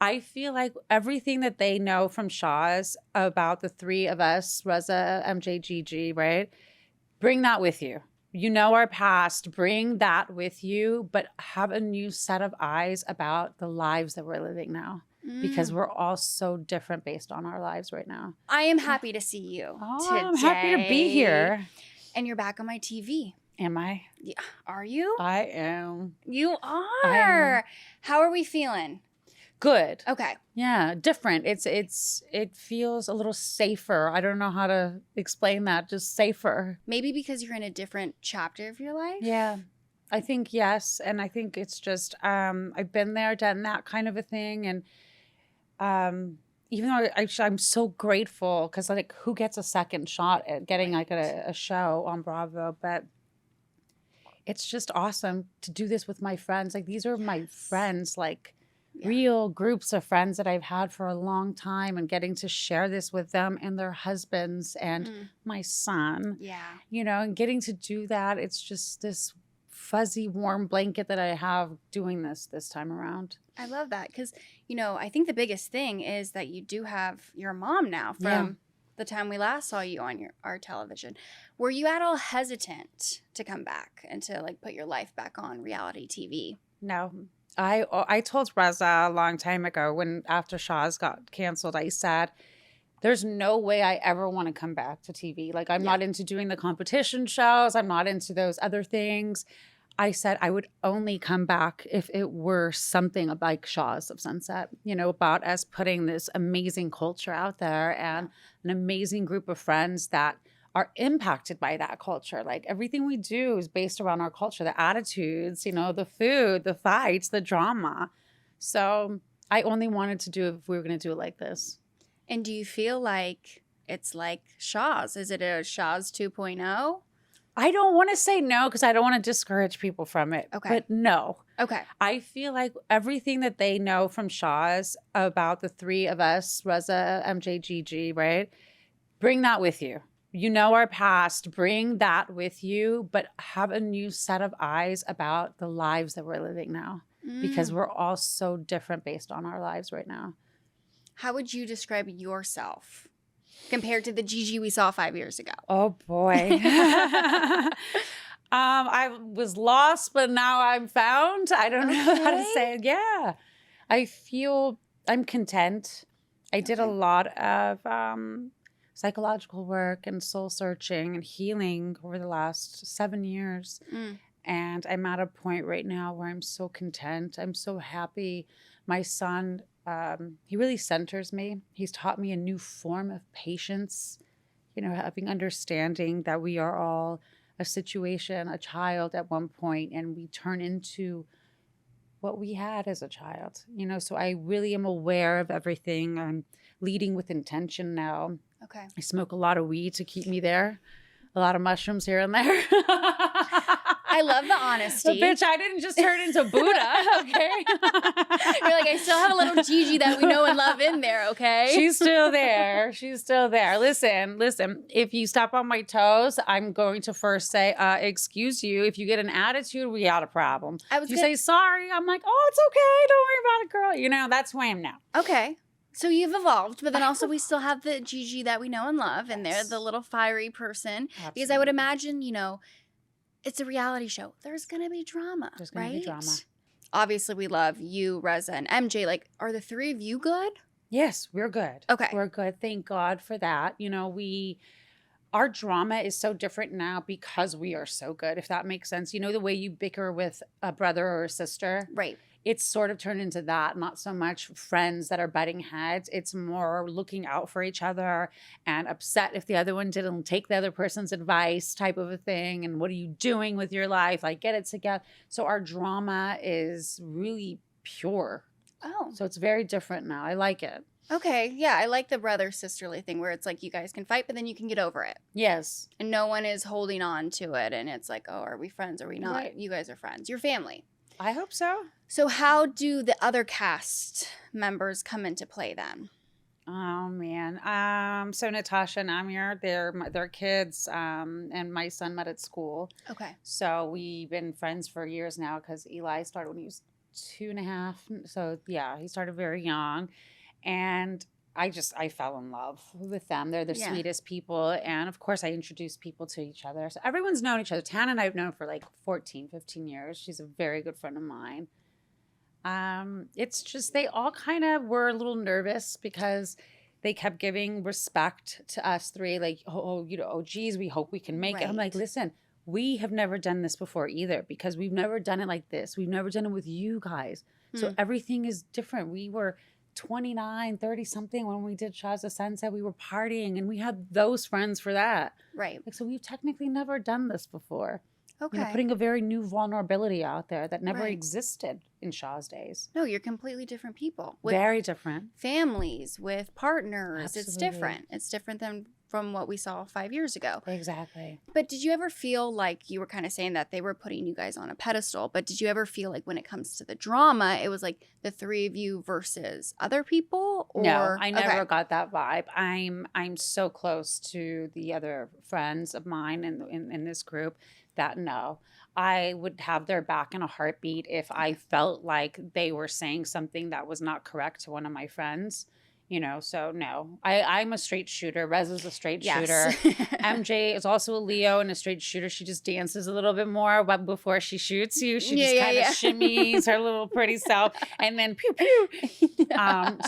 I feel like everything that they know from Shahs about the three of us, Reza, MJ, GG, right? Bring that with you. You know our past, bring that with you, but have a new set of eyes about the lives that we're living now. Because we're all so different based on our lives right now. I am happy to see you today. I'm happy to be here. And you're back on my TV. Am I? Yeah. Are you? I am. You are. I am. How are we feeling? Good. Okay. Yeah, different. It feels a little safer. I don't know how to explain that. Just safer. Maybe because you're in a different chapter of your life? Yeah. I think yes. And I think it's just I've been there, done that kind of a thing. And even though I'm so grateful because like who gets a second shot at getting like a show on Bravo, but it's just awesome to do this with my friends. Like these are my friends, like real groups of friends that I've had for a long time, and getting to share this with them and their husbands and my son. Yeah. You know, and getting to do that, it's just this fuzzy warm blanket that I have doing this time around. I love that because, you know, I think the biggest thing is that you do have your mom now from the time we last saw you on our television. Were you at all hesitant to come back and to like put your life back on reality TV? No. I told Reza a long time ago when after Shahs got canceled, I said, there's no way I ever want to come back to TV. Like I'm not into doing the competition shows. I'm not into those other things. I said I would only come back if it were something like Shahs of Sunset, you know, about us putting this amazing culture out there and an amazing group of friends that are impacted by that culture. Like everything we do is based around our culture, the attitudes, you know, the food, the fights, the drama. So I only wanted to do it if we were going to do it like this. And do you feel like it's like Shahs? Is it a Shahs 2.0? I don't want to say no because I don't want to discourage people from it. Okay. But no. Okay. I feel like everything that they know from Shahs about the three of us, Reza, MJ, GG, right? Bring that with you. You know our past, bring that with you, but have a new set of eyes about the lives that we're living now. Because we're all so different based on our lives right now. How would you describe yourself compared to the Gigi we saw 5 years ago? Oh, boy. I was lost, but now I'm found. I don't know how to say it. Yeah. I feel I'm content. I did a lot of psychological work and soul searching and healing over the last 7 years. And I'm at a point right now where I'm so content. I'm so happy. My son, he really centers me. He's taught me a new form of patience, you know, having understanding that we are all a situation, a child at one point, and we turn into what we had as a child, you know, so I really am aware of everything. I'm leading with intention now. Okay. I smoke a lot of weed to keep me there, a lot of mushrooms here and there. I love the honesty. Bitch, I didn't just turn into Buddha, okay? You're like, I still have a little Gigi that we know and love in there, okay? She's still there. She's still there. Listen. If you step on my toes, I'm going to first say, excuse you. If you get an attitude, we got a problem. If you say sorry, I'm like, oh, it's okay. Don't worry about it, girl. You know, that's who I am now. Okay. So you've evolved, but then also we still have the Gigi that we know and love, and they're the little fiery person. Absolutely. Because I would imagine, you know, it's a reality show. There's going to be drama, There's going to be drama. Obviously, we love you, Reza, and MJ. Like, are the three of you good? Yes, we're good. Okay. We're good. Thank God for that. You know, our drama is so different now because we are so good, if that makes sense. You know, the way you bicker with a brother or a sister? Right. It's sort of turned into that, not so much friends that are butting heads. It's more looking out for each other and upset if the other one didn't take the other person's advice type of a thing. And what are you doing with your life? Like, get it together. So our drama is really pure. Oh. So it's very different now. I like it. Okay. Yeah. I like the brother-sisterly thing where it's like you guys can fight, but then you can get over it. Yes. And no one is holding on to it. And it's like, oh, are we friends? Are we not? Right. You guys are friends. You're family. I hope so. So how do the other cast members come into play then? Oh, man. So Natasha and Amir, they're kids, and my son met at school. Okay. So we've been friends for years now because Eli started when he was 2.5. So yeah, he started very young. And I fell in love with them. They're the Yeah. sweetest people. And of course, I introduced people to each other. So everyone's known each other. Tan and I have known for like 14, 15 years. She's a very good friend of mine. It's just they all kind of were a little nervous because they kept giving respect to us three. Like, oh, geez, we hope we can make it. I'm like, Right. listen, we have never done this before either because we've never done it like this. We've never done it with you guys. So everything is different. We were 29, 30 something when we did Shahs of Sunset. We were partying and we had those friends for that. Right. Like, so we've technically never done this before. Okay. You know, putting a very new vulnerability out there that never Right. existed in Shah's days. No, you're completely different people. With Very different. families, with partners. It's Absolutely. different. It's different than from what we saw 5 years ago. Exactly. But did you ever feel like you were kind of saying that they were putting you guys on a pedestal, but did you ever feel like when it comes to the drama, it was like the three of you versus other people? Or No, I never Okay. got that vibe. I'm so close to the other friends of mine in this group that no, I would have their back in a heartbeat if I felt like they were saying something that was not correct to one of my friends. You know, so no, I'm a straight shooter. Reza's a straight shooter. MJ is also a Leo and a straight shooter. She just dances a little bit more before she shoots you. She just kind of shimmies her little pretty self and then pew pew.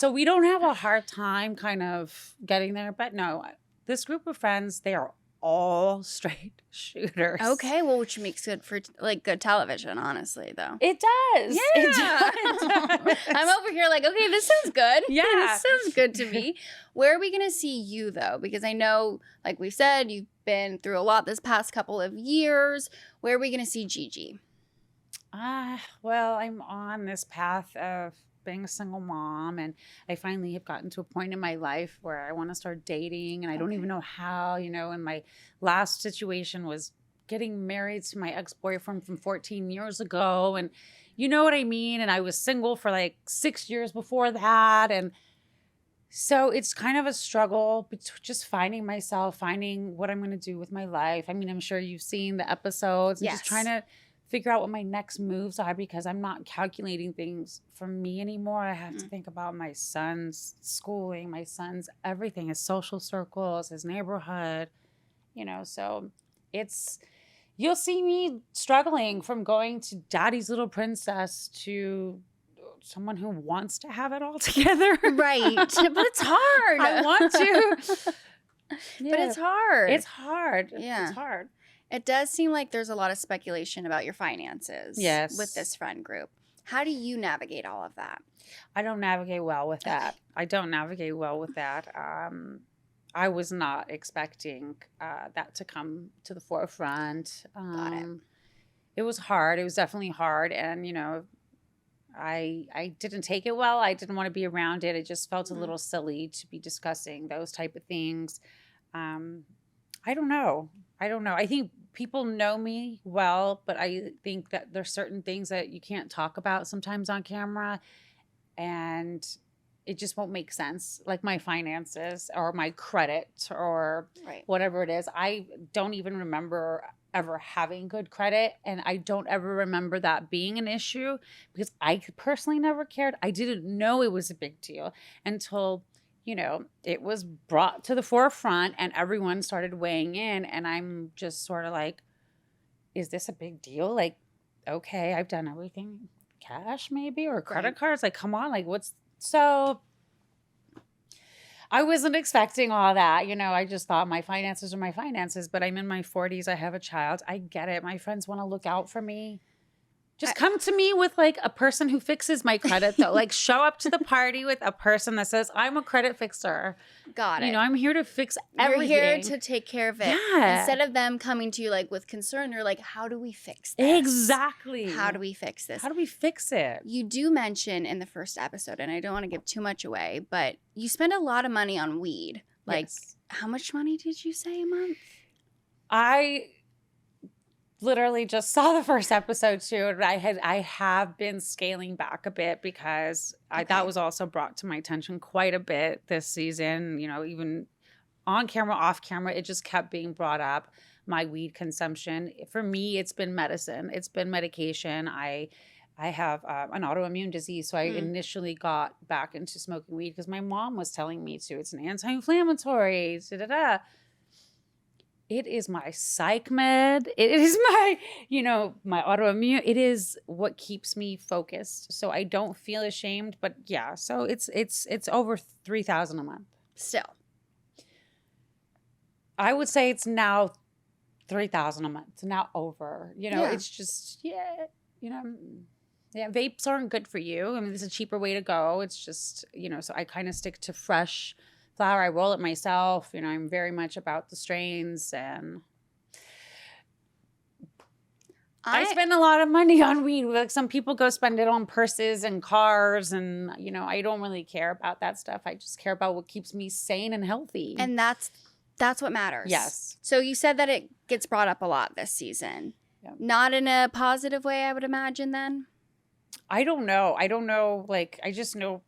So we don't have a hard time kind of getting there. But no, this group of friends, they are all straight shooters. Okay, well, which makes good for like good television, honestly, though. It does. Yeah. It does. I'm over here like, okay, this sounds good. Yeah. This sounds good to me. Where are we going to see you, though? Because I know, like we said, you've been through a lot this past couple of years. Where are we going to see Gigi? Well, I'm on this path of being a single mom, and I finally have gotten to a point in my life where I want to start dating, and I don't even know how, you know, and my last situation was getting married to my ex-boyfriend from 14 years ago, and you know what I mean? And I was single for like 6 years before that, and so it's kind of a struggle, just finding myself, finding what I'm going to do with my life. I mean, I'm sure you've seen the episodes, and just trying to figure out what my next moves are because I'm not calculating things for me anymore. I have to think about my son's schooling, my son's everything, his social circles, his neighborhood, you know, so you'll see me struggling from going to daddy's little princess to someone who wants to have it all together. Right. But it's hard. I want to. But it's hard. It's hard. Yeah. It's hard. It does seem like there's a lot of speculation about your finances with this friend group. How do you navigate all of that? I don't navigate well with that. I don't navigate well with that. I was not expecting that to come to the forefront. Got it. It was hard. It was definitely hard. And, you know, I didn't take it well. I didn't want to be around it. It just felt a little silly to be discussing those type of things. I don't know. I think people know me well, but I think that there's certain things that you can't talk about sometimes on camera, and it just won't make sense. Like my finances or my credit or whatever it is. I don't even remember ever having good credit, and I don't ever remember that being an issue because I personally never cared. I didn't know it was a big deal until, you know, it was brought to the forefront and everyone started weighing in, and I'm just sort of like, is this a big deal? Like, okay, I've done everything cash maybe or credit cards. Like, come on, like so I wasn't expecting all that. You know, I just thought my finances are my finances, but I'm in my 40s. I have a child. I get it. My friends want to look out for me. Just come to me with like a person who fixes my credit though. Like show up to the party with a person that says, I'm a credit fixer. Got it. You know, I'm here to fix everything. You're here to take care of it. Yeah. Instead of them coming to you like with concern, they're like, how do we fix this? Exactly. How do we fix this? How do we fix it? You do mention in the first episode, and I don't want to give too much away, but you spend a lot of money on weed. Like, how much money did you say a month? I literally just saw the first episode too, and I have been scaling back a bit because that was also brought to my attention quite a bit this season. You know, even on camera, off camera, it just kept being brought up. My weed consumption, for me, it's been medicine. It's been medication. I I have an autoimmune disease. So I initially got back into smoking weed because my mom was telling me to. It's an anti-inflammatory, da-da-da. It is my psych med. It is my, my autoimmune. It is what keeps me focused. So I don't feel ashamed. But yeah, so it's over $3,000 a month. Still. I would say it's now $3,000 a month. It's now over. It's just, vapes aren't good for you. I mean, there's a cheaper way to go. It's just, so I kind of stick to fresh flower. I roll it myself. I'm very much about the strains, and I spend a lot of money on weed. Like some people go spend it on purses and cars, and I don't really care about that stuff. I just care about what keeps me sane and healthy. And that's what matters. Yes. So you said that it gets brought up a lot this season. Yeah. Not in a positive way, I would imagine then. I don't know. Like, I just know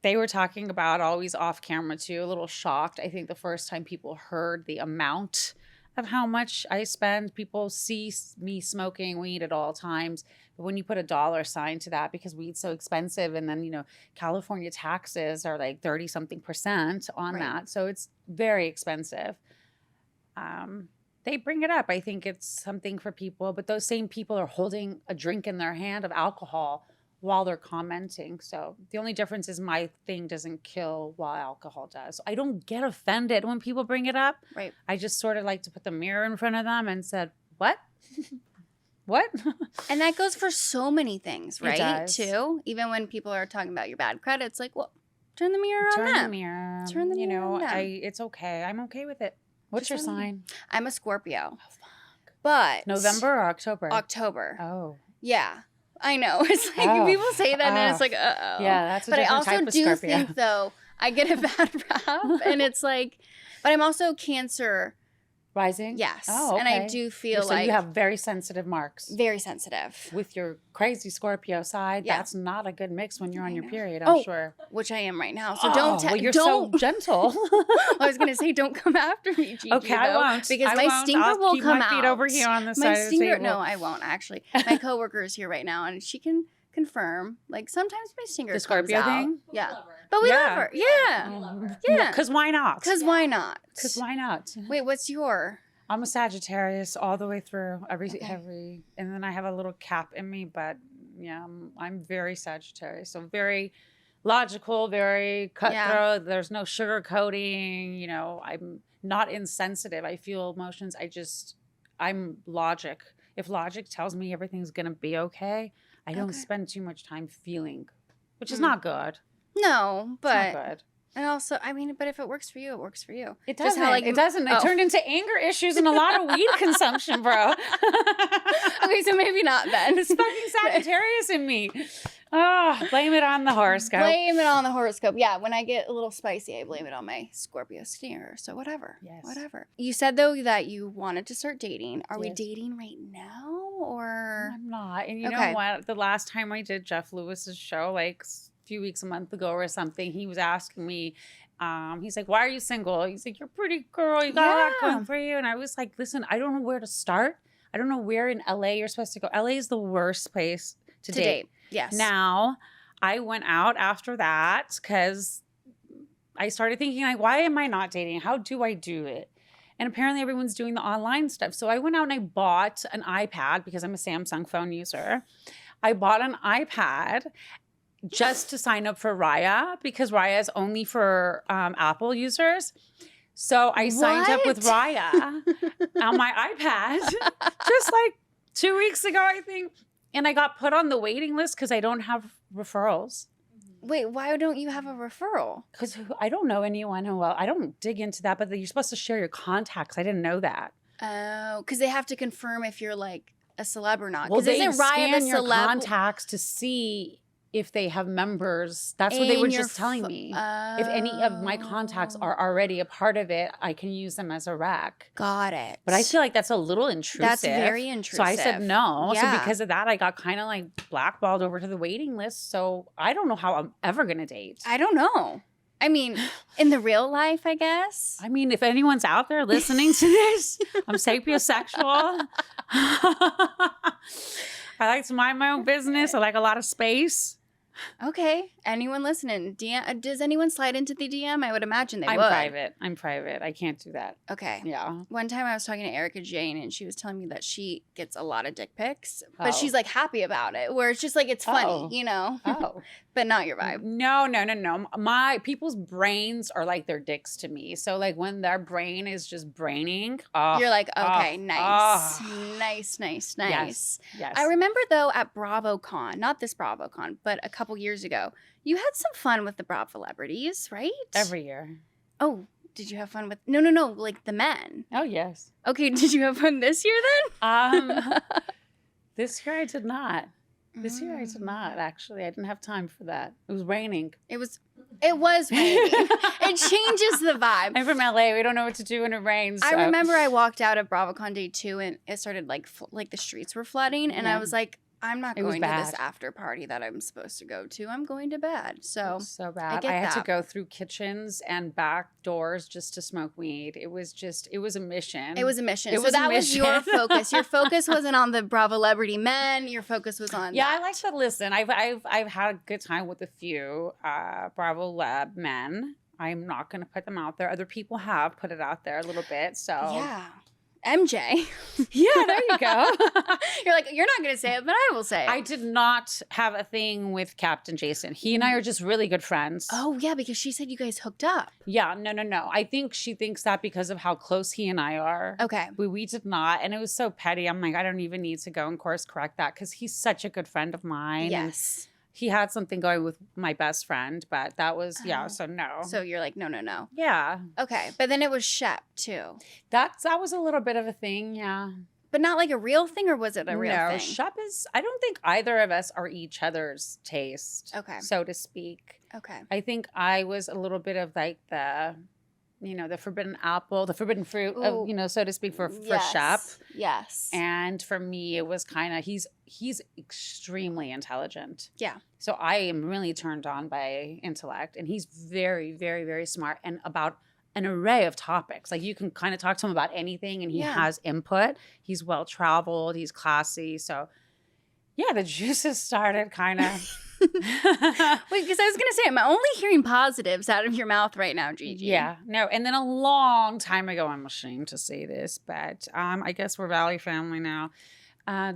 they were talking about always off camera too, a little shocked. I think the first time people heard the amount of how much I spend, people see me smoking weed at all times. But when you put a dollar sign to that, because weed's so expensive, and then, California taxes are like 30-something% on that. So it's very expensive. They bring it up. I think it's something for people, but those same people are holding a drink in their hand of alcohol while they're commenting. So the only difference is my thing doesn't kill while alcohol does. So I don't get offended when people bring it up. Right. I just sort of like to put the mirror in front of them and said, what? What? And that goes for so many things, right? It does. Too. Even when people are talking about your bad credit, it's like, well, turn the mirror on them. Turn the mirror. Turn the mirror on them. It's okay. I'm okay with it. What's your sign? I'm a Scorpio. Oh, fuck. But November or October? October. Oh. Yeah. I know. It's like people say that and it's like, uh-oh. Yeah, that's a different type of Scorpio. But I also do think, though, I get a bad rap. And it's like, but I'm also Cancer. Rising? Yes. Oh, okay. And I do feel so you have very sensitive marks. Very sensitive. With your crazy Scorpio side, that's not a good mix when you're on your period, I'm sure. Which I am right now. So don't you're so gentle. I was going to say, don't come after me, Gigi. Okay, I won't. Because my stinker will keep come my out. feet over here on the side of the table. No, I won't, actually. My coworker is here right now, and she can confirm. Like, sometimes my stinker comes out. The Scorpio thing? Yeah. But we love her. Yeah. Yeah. Because why not? Because why not? Because why not? Wait, what's your... I'm a Sagittarius all the way through every, and then I have a little cap in me, but yeah, I'm very Sagittarius. So very logical, very cutthroat. Yeah. There's no sugarcoating. I'm not insensitive. I feel emotions. I'm logic. If logic tells me everything's going to be okay, I don't spend too much time feeling, which is not good. No, but it's not good. And also, I mean, but if it works for you, it works for you. It doesn't. It doesn't. It turned into anger issues and a lot of weed consumption, bro. Okay, so maybe not then. It's fucking Sagittarius in me. Oh, blame it on the horoscope. Blame it on the horoscope. Yeah, when I get a little spicy, I blame it on my Scorpio stinger. So whatever. Yes. Whatever. You said, though, that you wanted to start dating. Are we dating right now, or? I'm not. And you know what? The last time I did Jeff Lewis's show, like... a month ago or something, he was asking me, he's like, why are you single? He's like, you're a pretty girl, you got a lot going for you. And I was like, listen, I don't know where to start. I don't know where in LA you're supposed to go. LA is the worst place to date. Yes. Now, I went out after that because I started thinking, like, why am I not dating? How do I do it? And apparently everyone's doing the online stuff. So I went out and I bought an iPad because I'm a Samsung phone user. I bought an iPad just to sign up for Raya, because Raya is only for Apple users. So I signed up with Raya on my iPad just like 2 weeks ago, I think. And I got put on the waiting list because I don't have referrals. Wait, why don't you have a referral? Because I don't know anyone who, I don't dig into that, but you're supposed to share your contacts. I didn't know that. Oh, because they have to confirm if you're like a celeb or not. Well, they scan your contacts to see if they have members. That's what they were just telling me. If any of my contacts are already a part of it, I can use them as a rec. Got it. But I feel like that's a little intrusive. That's very intrusive. So I said no. Yeah. So because of that, I got kind of like blackballed over to the waiting list. So I don't know how I'm ever going to date. I don't know. I mean, in the real life, I guess. I mean, if anyone's out there listening to this, I'm sapiosexual. I like to mind my own business. I like a lot of space. Okay. Anyone listening? DM, does anyone slide into the DM? I would imagine they I'm would. private. I'm private. I can't do that. Okay. Yeah. One time I was talking to Erica Jane and she was telling me that she gets a lot of dick pics, but Oh. she's like happy about it, where it's just like it's funny, Oh. you know? Oh. But not your vibe. No. My people's brains are like their dicks to me. So like when their brain is just braining, You're like, okay, nice. oh. Nice. Yes. I remember though at BravoCon, not this BravoCon, but a couple years ago, you had some fun with the Bravo celebrities, right? Every year. Oh, did you have fun with no, like the men? Oh yes. Okay, did you have fun this year then? This year I did not. This year I did not, actually. I didn't have time for that. It was raining. It was raining. It changes the vibe. I'm from LA. We don't know what to do when it rains. I so. remember I walked out of BravoCon Day 2 and it started like the streets were flooding and I Yeah. was like, I'm not It was going to this bad. after party that I'm supposed to go to. I'm going to bed. So So bad. get I had to that. go through kitchens and back doors just to smoke weed. It was a mission. it was a mission. It So was a that was your mission. focus. Your focus wasn't on the Bravo celebrity men. Your focus was on Yeah, that. I like to listen. I've had a good time with a few Bravo Lab men. I'm not going to put them out there. Other people have put it out there a little bit. So Yeah. MJ. yeah, there you go. You're like, you're not going to say it, but I will say it. I did not have a thing with Captain Jason. He and I are just really good friends. Oh, yeah, because she said you guys hooked up. Yeah, no. I think she thinks that because of how close he and I are. Okay. We did not. And it was so petty. I'm like, I don't even need to go and course correct that because he's such a good friend of mine. And Yes. he had something going with my best friend, but that was, Oh. so no. So you're like, no. Yeah. Okay. But then it was Shep, too. That was a little bit of a thing, yeah. But not like a real thing, or was it a real no, thing? Shep is, I don't think either of us are each other's taste, Okay. so to speak. Okay. I think I was a little bit of like the forbidden apple, the forbidden fruit of, Ooh. so to speak, for Yes. Shep. Yes. And for me, it was kind of, he's extremely intelligent. Yeah. So I am really turned on by intellect. And he's very, very, very smart and about an array of topics. Like you can kind of talk to him about anything and he Yeah. has input. He's well-traveled. He's classy. So yeah, the juices started kind of. Wait, because I was going to say, I'm only hearing positives out of your mouth right now, Gigi. Yeah, no. And then a long time ago, I'm ashamed to say this, but I guess we're Valley family now.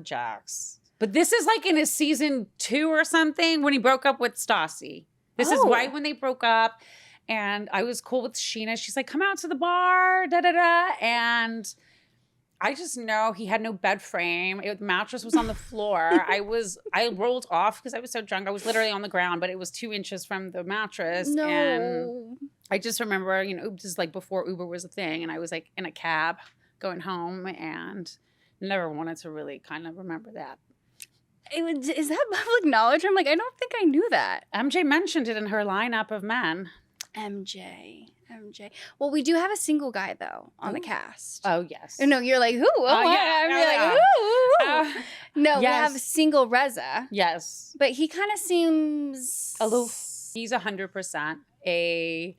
Jax. But this is like in his season 2 or something when he broke up with Stassi. This is Oh. right when they broke up. And I was cool with Sheena. She's like, come out to the bar, da-da-da. And I just know he had no bed frame. The mattress was on the floor. I rolled off because I was so drunk. I was literally on the ground, but it was 2 inches from the mattress. No. And I just remember, this is like before Uber was a thing. And I was like in a cab going home and never wanted to really kind of remember that. Is that public knowledge? I'm like, I don't think I knew that. MJ mentioned it in her lineup of men. MJ. Well, we do have a single guy, though, on the Ooh. cast. Oh, yes. No, you're like, who? Oh, yeah. I'm No, like, yeah. who? No, we yes. have a single Reza, Yes. but he kind of seems Aloof. He's 100% a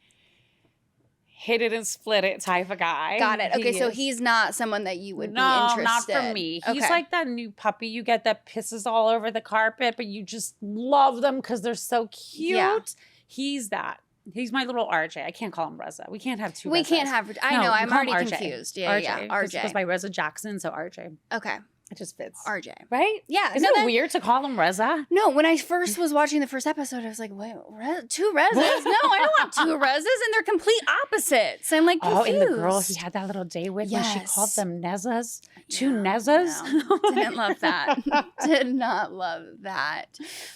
hit it and split it type of guy. Got it. Okay, He so is. he's not someone that you would be No, interested. not for me. He's Okay. like that new puppy you get that pisses all over the carpet, but you just love them because they're so cute. Yeah. He's that. He's my little RJ. I can't call him Reza. We can't have 2 We Rezas. can't have. I No, know. we I'm call him already RJ. confused. Yeah. Because RJ. by Reza Jackson, so RJ. Okay. It just fits. RJ. Right? Yeah. Isn't it weird to call him Reza? No, when I first was watching the first episode, I was like, wait, 2 Rezas? No, I don't want 2 Rezas. And they're complete opposites. I'm like confused. Oh, and the girl he had that little date with when she called Yes. them Nezas. 2 Yeah, Nezas? no. Didn't love that. Did not love that.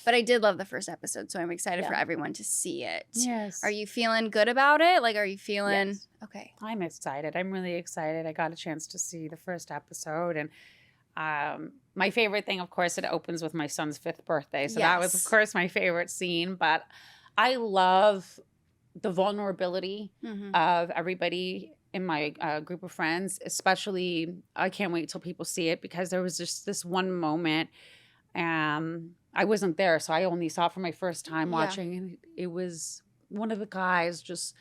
But I did love the first episode, so I'm excited for everyone to see it. Yes. Are you feeling good about it? Like, are you feeling... Yes. Okay. I'm excited. I'm really excited. I got a chance to see the first episode. And my favorite thing, of course, it opens with my son's 5th birthday. So that was, of Yes. course, my favorite scene. But I love the vulnerability Mhm. of everybody in my group of friends, especially, I can't wait till people see it because there was just this one moment. I wasn't there, so I only saw it for my first time Yeah. watching. And it was one of the guys just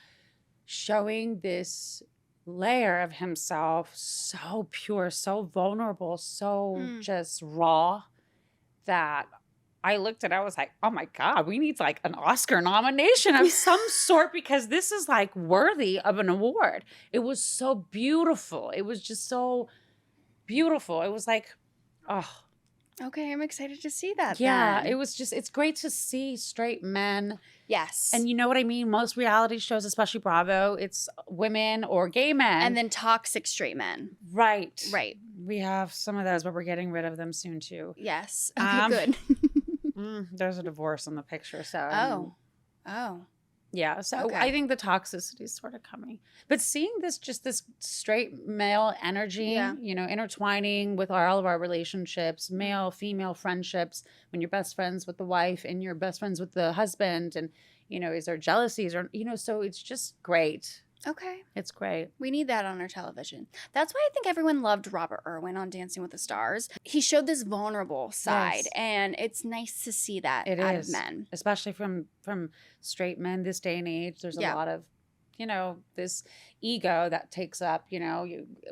showing this layer of himself so pure, so vulnerable, so Mm. just raw that I looked at, I was like, oh my God, we need like an Oscar nomination of some sort because this is like worthy of an award. It was so beautiful. It was just so beautiful. It was like, oh. Okay, I'm excited to see that. Yeah, then. it was just, it's great to see straight men. Yes. And you know what I mean? Most reality shows, especially Bravo, it's women or gay men. And then toxic straight men. Right. Right. We have some of those, but we're getting rid of them soon too. Yes. Okay, good. There's a divorce in the picture, so. Oh. Yeah, so Okay. I think the toxicity is sort of coming. But seeing this straight male energy, you know, intertwining with all of our relationships, male, female friendships, when you're best friends with the wife and you're best friends with the husband, and, you know, is there jealousies or, you know, so it's just great. Okay. It's great. We need that on our television. That's why I think everyone loved Robert Irwin on Dancing with the Stars. He showed this vulnerable side, and it's nice to see that out of men. Especially from straight men this day and age. There's a lot of, you know, this ego that takes up, you know,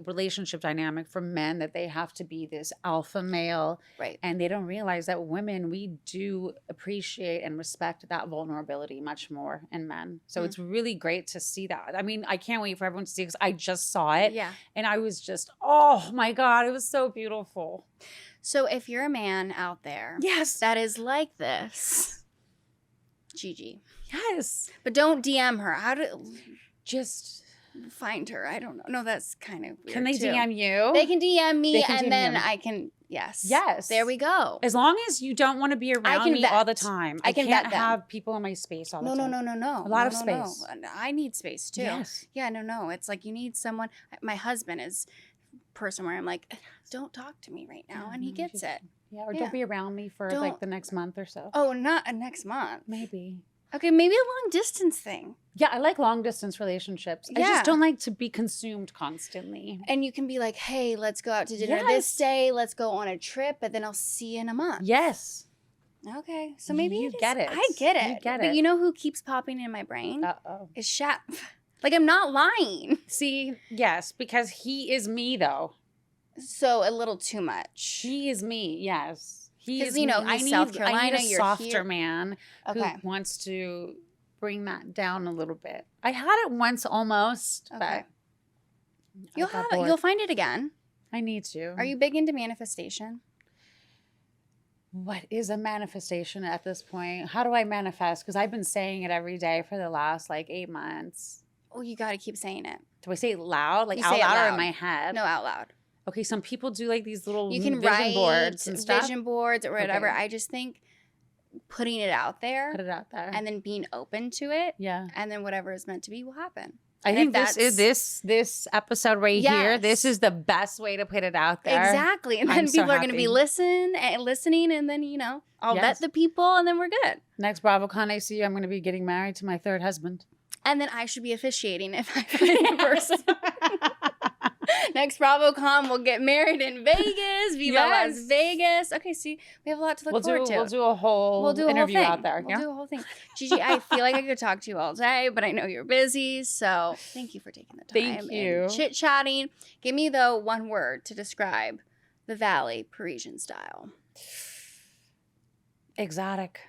relationship dynamic for men that they have to be this alpha male. Right. And they don't realize that women, we do appreciate and respect that vulnerability much more in men. So it's really great to see that. I mean, I can't wait for everyone to see it because I just saw it. Yeah. And I was just, oh my God, it was so beautiful. So if you're a man out there that is like this, GG. Yes. But don't DM her. How to just find her? I don't know. No, that's kind of weird. Can they too. DM you? They can DM me, can and DM then you. I can. Yes. Yes. There we go. As long as you don't want to be around can me vet. all the time. I can can't vet them. have people in my space all the time. No. A lot of space. No. I need space too. Yes. Yeah. No. It's like you need someone. My husband is a person where I'm like, don't talk to me right now, and he gets it. Yeah. Or don't be around me for like the next month or so. Oh, not next month. Maybe. Okay, maybe a long distance thing. Yeah, I like long distance relationships. I just don't like to be consumed constantly. And you can be like, hey, let's go out to dinner this day. Let's go on a trip, but then I'll see you in a month. Yes. Okay, so maybe you get it. I get it. You get But it. you know who keeps popping in my brain? Uh-oh. Is Shaq. Like, I'm not lying. See, yes, because he is me, though. So a little too much. He is me, yes. Because, you know, in South Carolina, I need a you're softer here. man who Okay. wants to bring that down a little bit. I had it once almost, Okay. but You'll find it again. I need to. Are you big into manifestation? What is a manifestation at this point? How do I manifest? Because I've been saying it every day for the last like 8 months. Oh, you got to keep saying it. Do I say it loud? Like You out say it loud or in loud. my head? No, out loud. Okay, some people do like these little You can vision write boards and stuff. vision boards or whatever. Okay. I just think putting it out there Put it out there. and then being open to it, yeah. and then whatever is meant to be will happen. I And think if this episode right here, this Yes. is the best way to put it out there. Exactly. And then I'm so people are going to be happy. listening, and then, you know, I'll vet Yes. the people, and then we're good. Next BravoCon I see you, I'm going to be getting married to my third husband. And then I should be officiating if I find the person. Next BravoCon, we'll get married in Vegas. Viva Yes. Las Vegas. Okay, see, we have a lot to look forward to. We'll do a whole interview out there. We'll do a whole thing. Gigi, I feel like I could talk to you all day, but I know you're busy. So thank you for taking the time. Thank you. And chit-chatting. Give me, though, one word to describe the Valley Parisian style. Exotic.